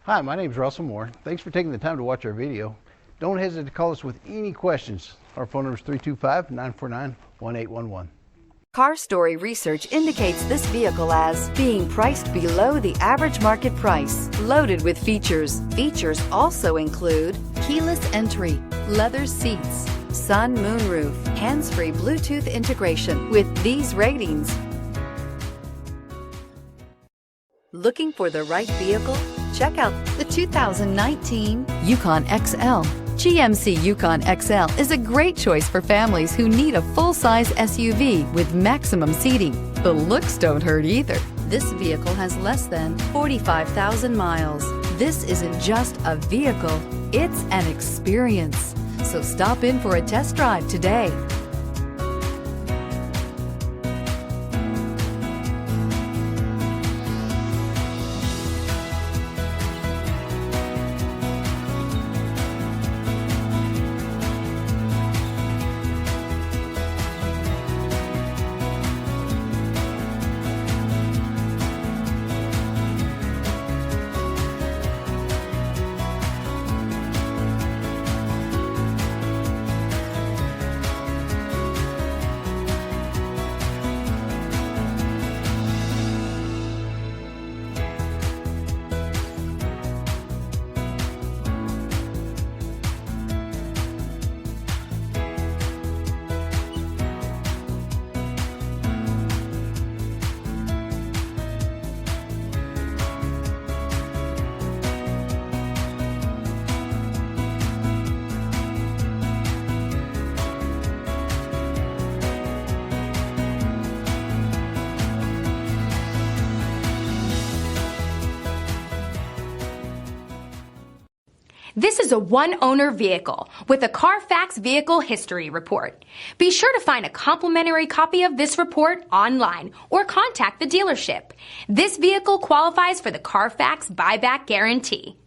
Hi, my name is Russell Moore. Thanks for taking the time to watch our video. Don't hesitate to call us with any questions. Our phone number is 325-949-1811. Car Story research indicates this vehicle as being priced below the average market price, loaded with features. Features also include keyless entry, leather seats, sun moonroof, hands-free Bluetooth integration. With these ratings, looking for the right vehicle? Check out the 2019 Yukon XL. GMC Yukon XL is a great choice for families who need a full-size SUV with maximum seating. The looks don't hurt either. This vehicle has less than 45,000 miles. This isn't just a vehicle, it's an experience. So stop in for a test drive today. This is a one-owner vehicle with a CARFAX Vehicle History Report. Be sure to find a complimentary copy of this report online or contact the dealership. This vehicle qualifies for the CARFAX Buyback Guarantee.